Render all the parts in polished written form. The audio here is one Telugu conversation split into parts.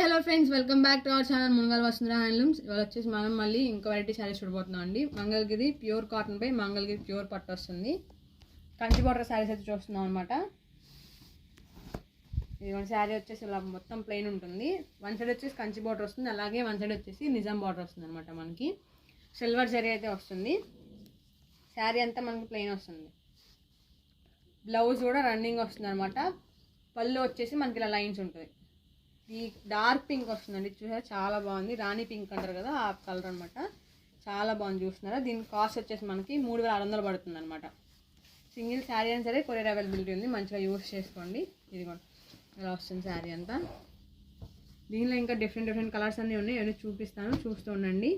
Hello friends, welcome back to our channel Munagala Vasundhara handlooms. ఇవాళ వచ్చేసి మనం మళ్ళీ ఇంకో వెరైటీ శారీస్ చూడబోతున్నాం అండి. మంగళగిరి ప్యూర్ కాటన్ పై మంగళగిరి ప్యూర్ పట్టు వస్తుంది. కంచి బార్డర్ శారీస్ అయితే చూస్తున్నాం అనమాట. ఇదిగోండి, శారీ వచ్చేసి ఇలా మొత్తం ప్లెయిన్ ఉంటుంది. వన్ సైడ్ వచ్చేసి కంచి బార్డర్ వస్తుంది, అలాగే వన్ సైడ్ వచ్చేసి నిజాం బార్డర్ వస్తుంది అనమాట. మనకి సిల్వర్ జరీ అయితే వస్తుంది. శారీ అంతా మనకి ప్లెయిన్ వస్తుంది. బ్లౌజ్ కూడా రన్నింగ్ వస్తుంది అనమాట. పళ్ళు వచ్చేసి మనకి ఇలా లైన్స్ ఉంటుంది. ఈ డార్క్ పింక్ వస్తుందండి, చూసారా చాలా బాగుంది. రాణి పింక్ అంటారు కదా, ఆ కలర్ అనమాట. చాలా బాగుంది, చూస్తున్నారా. దీని కాస్ట్ వచ్చేసి మనకి 3600 పడుతుంది అనమాట. సింగిల్ శారీ అయినా సరే కొరియర్ అవైలబిలిటీ ఉంది, మంచిగా యూస్ చేసుకోండి. ఇదిగోండి ఇలా వస్తుంది శారీ అంతా. దీనిలో ఇంకా డిఫరెంట్ కలర్స్ అన్నీ ఉన్నాయి, అవన్నీ చూపిస్తాను, చూస్తూ ఉండండి.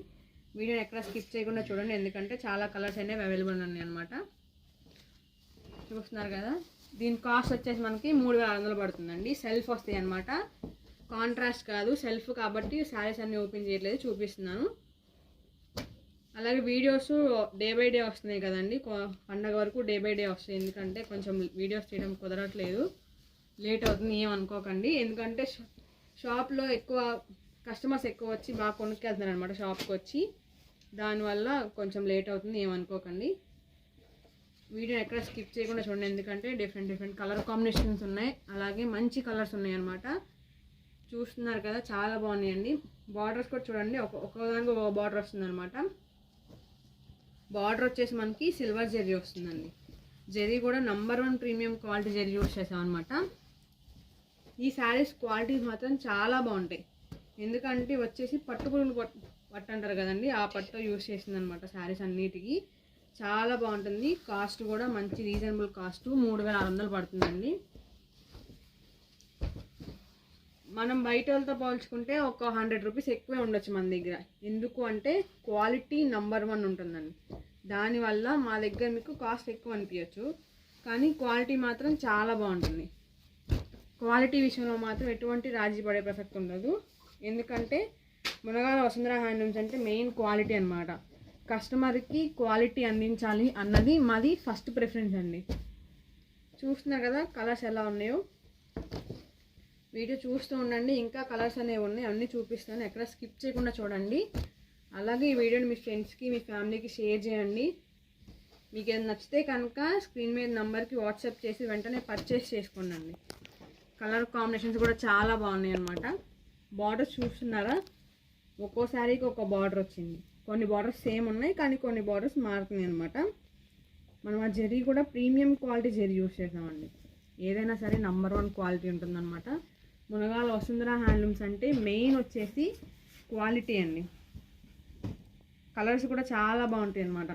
వీడియోని ఎక్కడ స్కిప్ చేయకుండా చూడండి, ఎందుకంటే చాలా కలర్స్ అనేవి అవైలబుల్ ఉన్నాయి అనమాట. చూస్తున్నారు కదా. దీని కాస్ట్ వచ్చేసి మనకి 3600 పడుతుందండి. సెల్ఫ్ వస్తాయి అనమాట, కాంట్రాస్ట్ కాదు, సెల్ఫ్ కాబట్టి శారీస్ అన్నీ ఓపెన్ చేయట్లేదు, చూపిస్తున్నాను. అలాగే వీడియోస్ డే బై డే వస్తున్నాయి కదండి, పండగ వరకు డే బై డే వస్తాయి. ఎందుకంటే కొంచెం వీడియోస్ చేయడం కుదరట్లేదు, లేట్ అవుతుంది, ఏమనుకోకండి. ఎందుకంటే షాప్లో ఎక్కువ కస్టమర్స్ ఎక్కువ వచ్చి బాగా కొనుక్కెళ్తున్నారు అనమాట షాప్కి వచ్చి, దానివల్ల కొంచెం లేట్ అవుతుంది, ఏమనుకోకండి. వీడియో ఎక్కడ స్కిప్ చేయకుండా చూడండి, ఎందుకంటే డిఫరెంట్ కలర్ కాంబినేషన్స్ ఉన్నాయి, అలాగే మంచి కలర్స్ ఉన్నాయి అనమాట. చూస్తున్నారు కదా, చాలా బాగున్నాయండి. బార్డర్స్ కూడా చూడండి, ఒక్కొక్కదానికి ఒక బార్డర్ వస్తుంది అనమాట. బార్డర్ వచ్చేసి మనకి సిల్వర్ జెరీ వస్తుందండి. జెరీ కూడా number 1 premium quality zari use చేసాం అనమాట. ఈ శారీస్ క్వాలిటీ మాత్రం చాలా బాగుంటాయి, ఎందుకంటే వచ్చేసి పట్టు పురుగులు పట్టు అంటారు కదండి, ఆ పట్టు యూస్ చేసిందనమాట శారీస్ అన్నిటికీ. చాలా బాగుంటుంది. కాస్ట్ కూడా మంచి రీజనబుల్ కాస్ట్, 3600 పడుతుందండి. మనం బయట వాళ్ళతో పోల్చుకుంటే ఒక 100 రూపీస్ ఎక్కువే ఉండొచ్చు మన దగ్గర. ఎందుకు అంటే క్వాలిటీ నంబర్ 1 ఉంటుందండి. దానివల్ల మా దగ్గర మీకు కాస్ట్ ఎక్కువ అనిపించచ్చు, కానీ క్వాలిటీ మాత్రం చాలా బాగుంటుంది. క్వాలిటీ విషయంలో మాత్రం ఎటువంటి రాజీ పడే ప్రసక్తి ఉండదు. ఎందుకంటే మునగాల వసుంధర హ్యాండ్లూమ్స్ అంటే మెయిన్ క్వాలిటీ అనమాట. కస్టమర్కి క్వాలిటీ అందించాలి అన్నది మాది ఫస్ట్ ప్రిఫరెన్స్ అండి. చూస్తున్నారు కదా కలర్స్ ఎలా ఉన్నాయో. వీడియో చూస్తూ ఉండండి, ఇంకా కలర్స్ అనేవి ఉన్నాయి, అన్నీ చూపిస్తాను, ఎక్కడ స్కిప్ చేయకుండా చూడండి. అలాగే ఈ వీడియోని మీ ఫ్రెండ్స్కి మీ ఫ్యామిలీకి షేర్ చేయండి. మీకు ఏదైనా నచ్చితే కనుక స్క్రీన్ మీద నెంబర్కి వాట్సాప్ చేసి వెంటనే పర్చేస్ చేసుకోండి. కలర్ కాంబినేషన్స్ కూడా చాలా బాగున్నాయి అన్నమాట. బార్డర్స్ చూస్తున్నారా, ఒక్కో శారీకి ఒక బార్డర్ వచ్చింది. కొన్ని బార్డర్స్ సేమ్ ఉన్నాయి, కానీ కొన్ని బార్డర్స్ మారుతున్నాయి అనమాట. మనం ఆ జరీ కూడా ప్రీమియం క్వాలిటీ జరీ యూస్ చేసామండి. ఏదైనా సరే నంబర్ 1 క్వాలిటీ ఉంటుందన్నమాట. మునగాల వసుంధర హ్యాండ్లూమ్స్ అంటే మెయిన్ వచ్చేసి క్వాలిటీ అండి. కలర్స్ కూడా చాలా బాగుంటాయి అన్నమాట.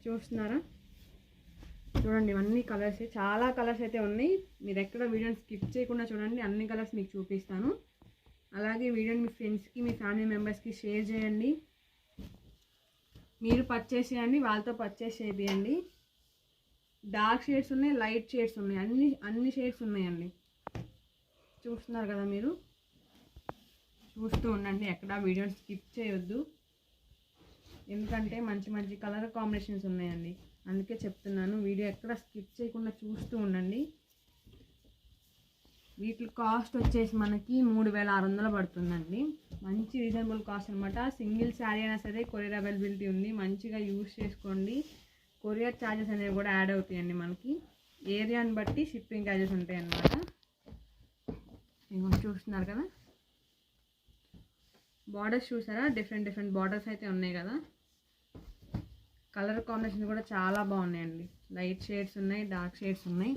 చూస్తున్నారా, చూడండి ఇవన్నీ కలర్స్, చాలా కలర్స్ అయితే ఉన్నాయి. మీరు ఎక్కడ వీడియోని స్కిప్ చేయకుండా చూడండి, అన్ని కలర్స్ మీకు చూపిస్తాను. అలాగే వీడియోని మీ ఫ్రెండ్స్కి మీ ఫ్యామిలీ మెంబర్స్కి షేర్ చేయండి. మీరు పర్చేస్ చేయండి, వాళ్ళతో పర్చేస్ చేయండి. డార్క్ షేడ్స్ ఉన్నాయి, లైట్ షేడ్స్ ఉన్నాయి, అన్ని షేడ్స్ ఉన్నాయండి. చూస్తున్నారు కదా, మీరు చూస్తూ ఉండండి, ఎక్కడ వీడియోని స్కిప్ చేయొద్దు. ఎందుకంటే మంచి కలర్ కాంబినేషన్స్ ఉన్నాయండి, అందుకే చెప్తున్నాను. వీడియో ఎక్కడ స్కిప్ చేయకుండా చూస్తూ ఉండండి. వీటి కాస్ట్ వచ్చేసి మనకి 3600 పడుతుందండి. మంచి రీజనబుల్ కాస్ట్ అనమాట. సింగిల్ శారీ అయినా సరే కొరియర్ అవైలబిలిటీ ఉంది, మంచిగా యూస్ చేసుకోండి. కొరియర్ ఛార్జెస్ అనేవి కూడా యాడ్ అవుతాయండి మనకి. ఏరియాని బట్టి షిప్పింగ్ ఛార్జెస్ ఉంటాయి అన్నమాట. ఇంకొంచెం చూస్తున్నారు కదా, బార్డర్స్ చూసారా, డిఫరెంట్ బార్డర్స్ అయితే ఉన్నాయి కదా. కలర్ కాంబినేషన్ కూడా చాలా బాగున్నాయండి. లైట్ షేడ్స్ ఉన్నాయి, డార్క్ షేడ్స్ ఉన్నాయి,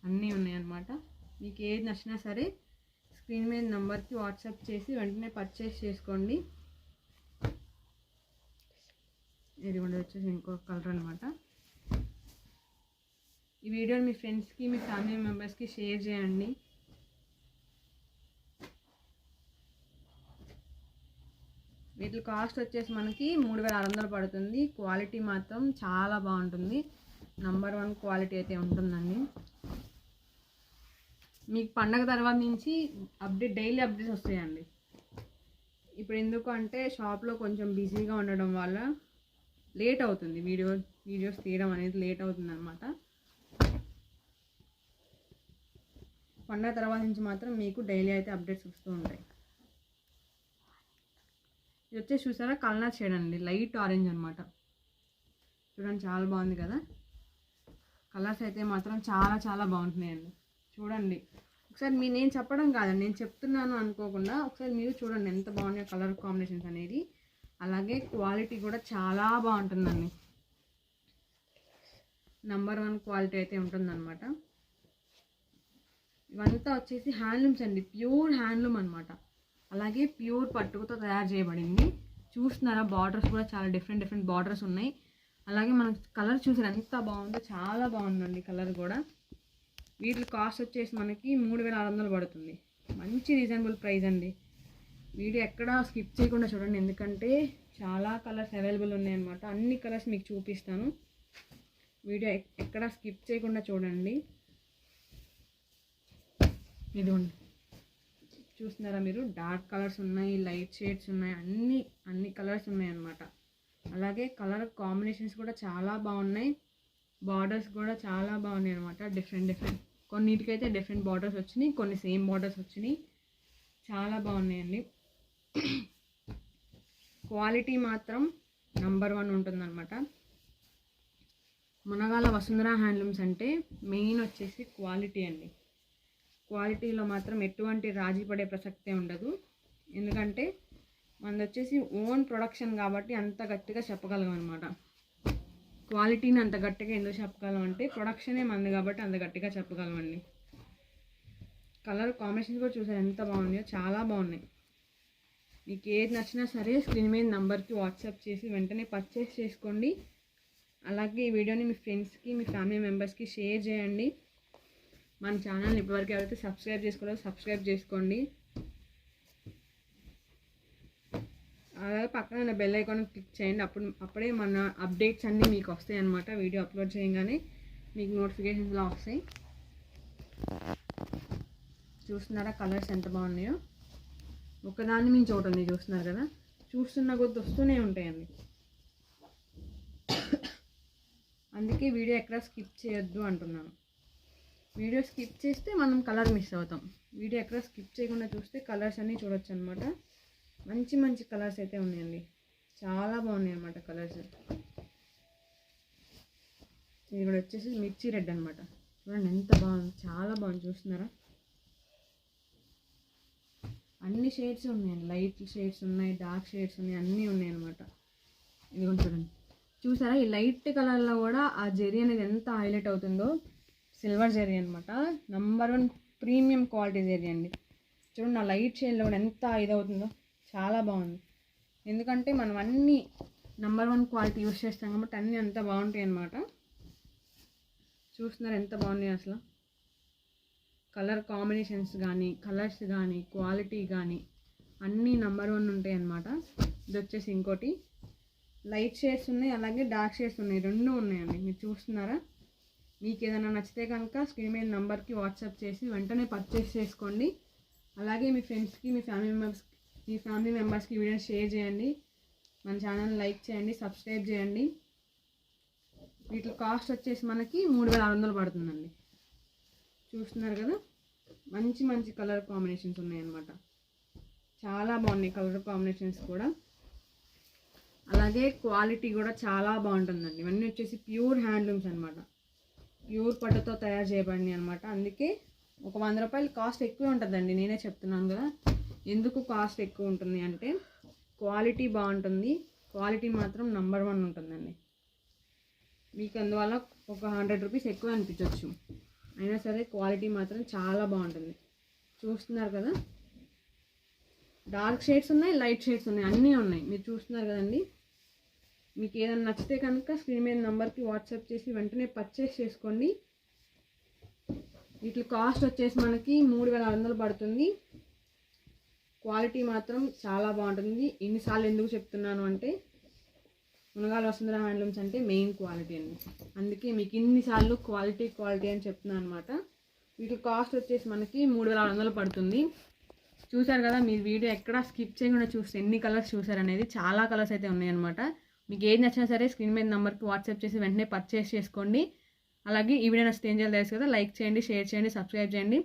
అన్నీ ఉన్నాయి అన్నమాట. మీకు ఏది నచ్చినా సరే స్క్రీన్ మీద నెంబర్కి వాట్సాప్ చేసి వెంటనే పర్చేస్ చేసుకోండి. ఇది కూడా వచ్చేసి ఇంకొక కలర్ అనమాట. ఈ వీడియోని మీ ఫ్రెండ్స్కి మీ ఫ్యామిలీ మెంబర్స్కి షేర్ చేయండి. వీటి కాస్ట్ వచ్చేసి మనకి 3600 పడుతుంది. క్వాలిటీ మాత్రం చాలా బాగుంటుంది, నంబర్ 1 క్వాలిటీ అయితే ఉంటుందండి. మీకు పండగ తర్వాత నుంచి డైలీ అప్డేట్స్ వస్తాయండి. ఇప్పుడు ఎందుకు అంటే షాప్లో కొంచెం బిజీగా ఉండడం వల్ల లేట్ అవుతుంది, వీడియోస్ తీయడం అనేది లేట్ అవుతుంది అనమాట. పండగ తర్వాత నుంచి మాత్రం మీకు డైలీ అయితే అప్డేట్స్ వస్తూ ఉంటాయి. ఇది వచ్చేసి చూసారా కల్నార్ షేడ్ అండి, లైట్ ఆరెంజ్ అనమాట. చూడండి చాలా బాగుంది కదా. కలర్స్ అయితే మాత్రం చాలా చాలా బాగుంటున్నాయండి. చూడండి ఒకసారి నేను చెప్పడం కాదండి, నేను చెప్తున్నాను అనుకోకుండా ఒకసారి మీరు చూడండి ఎంత బాగున్నాయి కలర్ కాంబినేషన్స్ అనేది. అలాగే క్వాలిటీ కూడా చాలా బాగుంటుందండి, నంబర్ 1 క్వాలిటీ అయితే ఉంటుందన్నమాట. ఇవంతా వచ్చేసి హ్యాండ్లూమ్స్ అండి, ప్యూర్ హ్యాండ్లూమ్ అనమాట. అలాగే ప్యూర్ పట్టుకుతో తయారు చేయబడింది. చూస్తున్నారా బార్డర్స్ కూడా చాలా డిఫరెంట్ బార్డర్స్ ఉన్నాయి. అలాగే మనకు కలర్ చూసారు ఎంత బాగుందో, చాలా బాగుందండి కలర్ కూడా. వీటి కాస్ట్ వచ్చేసి మనకి 3600 పడుతుంది. మంచి రీజనబుల్ ప్రైస్ అండి. వీడియో ఎక్కడా స్కిప్ చేయకుండా చూడండి, ఎందుకంటే చాలా కలర్స్ అవైలబుల్ ఉన్నాయన్నమాట. అన్ని కలర్స్ మీకు చూపిస్తాను, వీడియో ఎక్కడా స్కిప్ చేయకుండా చూడండి. ఇదిగోండి చూస్తున్నారా మీరు, డార్క్ కలర్స్ ఉన్నాయి, లైట్ షేడ్స్ ఉన్నాయి, అన్ని కలర్స్ ఉన్నాయి అన్నమాట. అలాగే కలర్ కాంబినేషన్స్ కూడా చాలా బాగున్నాయి, బార్డర్స్ కూడా చాలా బాగున్నాయి అనమాట. డిఫరెంట్ కొన్నిటికైతే డిఫరెంట్ బార్డర్స్ వచ్చినాయి, కొన్ని సేమ్ బార్డర్స్ వచ్చినాయి. చాలా బాగున్నాయండి. క్వాలిటీ మాత్రం నంబర్ 1 ఉంటుందన్నమాట. మునగాల వసుంధర హ్యాండ్లూమ్స్ అంటే మెయిన్ వచ్చేసి క్వాలిటీ అండి. క్వాలిటీలో మాత్రం ఎటువంటి రాజీ పడే ప్రసక్తే ఉండదు. ఎందుకంటే మనది వచ్చేసి ఓన్ ప్రొడక్షన్ కాబట్టి అంత గట్టిగా చెప్పగలం అనమాట. క్వాలిటీని అంత గట్టిగా ఎందుకు చెప్పగలం అంటే ప్రొడక్షనే మంది కాబట్టి అంత గట్టిగా చెప్పగలమండి. కలర్ కాంబినేషన్స్ కూడా చూసారు ఎంత బాగున్నాయో, చాలా బాగున్నాయి. మీకు ఏది నచ్చినా సరే స్క్రీన్ మీద నెంబర్కి వాట్సాప్ చేసి వెంటనే పర్చేస్ చేసుకోండి. అలాగే ఈ వీడియోని మీ ఫ్రెండ్స్కి, మీ ఫ్యామిలీ మెంబర్స్కి షేర్ చేయండి. మన ఛానల్ని ఇప్పటివరకు ఎవరైతే సబ్స్క్రైబ్ చేసుకోలేదో సబ్స్క్రైబ్ చేసుకోండి. అలాగే పక్కన ఉన్న బెల్ ఐకాన్ క్లిక్ చేయండి, అప్పుడే మన అప్డేట్స్ అన్నీ మీకు వస్తాయి అన్నమాట. వీడియో అప్లోడ్ చేయగానే మీకు నోటిఫికేషన్స్లో వస్తాయి. చూస్తున్నారా కలర్స్ ఎంత బాగున్నాయో, ఒకదాని మించి ఒకటి ఉంది. చూస్తున్నారు కదా, చూస్తున్న కొద్ది వస్తూనే ఉంటాయండి. అందుకే వీడియో ఎక్కడ స్కిప్ చేయొద్దు అంటున్నాను. వీడియో స్కిప్ చేస్తే మనం కలర్ మిస్ అవుతాం. వీడియో ఎక్కడ స్కిప్ చేయకుండా చూస్తే కలర్స్ అన్నీ చూడొచ్చు అనమాట. మంచి కలర్స్ అయితే ఉన్నాయండి, చాలా బాగున్నాయి అన్నమాట కలర్స్. ఇది కూడా వచ్చేసి మిర్చి రెడ్ అనమాట. చూడండి ఎంత బాగుంది, చాలా బాగుంది. చూస్తున్నారా అన్ని షేడ్స్ ఉన్నాయండి, లైట్ షేడ్స్ ఉన్నాయి, డార్క్ షేడ్స్ ఉన్నాయి, అన్నీ ఉన్నాయి అనమాట. ఇది కూడా చూడండి, చూసారా ఈ లైట్ కలర్లో కూడా ఆ జెరీ అనేది ఎంత హైలైట్ అవుతుందో. సిల్వర్ జెరీ అనమాట, నంబర్ 1 ప్రీమియం క్వాలిటీ జెరీ అండి. చూడండి ఆ లైట్ షేడ్లో కూడా ఎంత ఇదవుతుందో, చాలా బాగుంది. ఎందుకంటే మనం అన్నీ నంబర్ 1 క్వాలిటీ యూస్ చేస్తాం కాబట్టి అన్నీ అంత బాగుంటాయి అన్నమాట. చూస్తున్నారు ఎంత బాగున్నాయి అసలు. కలర్ కాంబినేషన్స్ కానీ, కలర్స్ కానీ, క్వాలిటీ కానీ అన్నీ నంబర్ 1 ఉంటాయి అన్నమాట. ఇది వచ్చేసి ఇంకోటి లైట్ షేడ్స్ ఉన్నాయి, అలాగే డార్క్ షేడ్స్ ఉన్నాయి, రెండు ఉన్నాయండి. మీరు చూస్తున్నారా, మీకు ఏదైనా నచ్చితే కనుక స్క్రీన్ మీద నెంబర్కి వాట్సాప్ చేసి వెంటనే పర్చేస్ చేసుకోండి. అలాగే మీ ఫ్రెండ్స్కి, మీ ఫ్యామిలీ మెంబర్స్కి వీడియోని షేర్ చేయండి. మన ఛానల్ లైక్ చేయండి, సబ్స్క్రైబ్ చేయండి. వీటి కాస్ట్ వచ్చేసి మనకి 3600 పడుతుందండి. చూస్తున్నారు కదా, మంచి కలర్ కాంబినేషన్స్ ఉన్నాయన్నమాట. చాలా బాగున్నాయి కలర్ కాంబినేషన్స్ కూడా. అలాగే క్వాలిటీ కూడా చాలా బాగుంటుందండి. ఇవన్నీ వచ్చేసి ప్యూర్ హ్యాండ్లూమ్స్ అనమాట, ప్యూర్ పట్టుతో తయారు చేయబడినాయి అనమాట. అందుకే ఒక 100 రూపాయలు కాస్ట్ ఎక్కువ ఉంటుందండి. నేనే చెప్తున్నాను కదా, ఎందుకు కాస్ట్ ఎక్కువ ఉంటుంది అంటే క్వాలిటీ బాగుంటుంది. క్వాలిటీ మాత్రం నంబర్ 1 ఉంటుందండి. మీకు అందువల్ల ఒక 100 రూపీస్ ఎక్కువ అనిపించవచ్చు, అయినా సరే క్వాలిటీ మాత్రం చాలా బాగుంటుంది. చూస్తున్నారు కదా, డార్క్ షేడ్స్ ఉన్నాయి, లైట్ షేడ్స్ ఉన్నాయి, అన్నీ ఉన్నాయి. మీరు చూస్తున్నారు కదండి. మీకు ఏదైనా నచ్చితే కనుక స్క్రీన్ మీద నెంబర్కి వాట్సాప్ చేసి వెంటనే పర్చేస్ చేసుకోండి. వీటి కాస్ట్ వచ్చేసి మనకి 3600 పడుతుంది. క్వాలిటీ మాత్రం చాలా బాగుంటుంది. ఇన్నిసార్లు ఎందుకు చెప్తున్నాను అంటే మునగాల వసుంధర హ్యాండ్లూమ్స్ అంటే మెయిన్ క్వాలిటీ అండి. అందుకే మీకు ఇన్నిసార్లు క్వాలిటీ అని చెప్తున్నాను అనమాట. వీటి కాస్ట్ వచ్చేసి మనకి 3600 పడుతుంది. చూసారు కదా, మీరు వీడియో ఎక్కడ స్కిప్ చేయకుండా చూస్తే ఎన్ని కలర్స్ చూసారనేది. చాలా కలర్స్ అయితే ఉన్నాయన్నమాట. మీకు ఏది నచ్చినా సరే స్క్రీన్ మీద నెంబర్కి వాట్సాప్ చేసి వెంటనే పర్చేస్ చేసుకోండి. అలాగే ఈ వీడియో నచ్చితే ఏం చేయాలి తెలుసు కదా, లైక్ చేయండి, షేర్ చేయండి, సబ్స్క్రైబ్ చేయండి.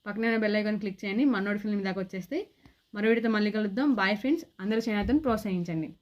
పక్కనే బెల్ ఐకాన్ క్లిక్ చేయండి. మన నోటిఫికేషన్ మీ దాకా వచ్చేస్తే మరో వీడియోతో మళ్ళీ కలుద్దాం. Bye friends. అందరూ ఛానల్ని ప్రోత్సహించండి.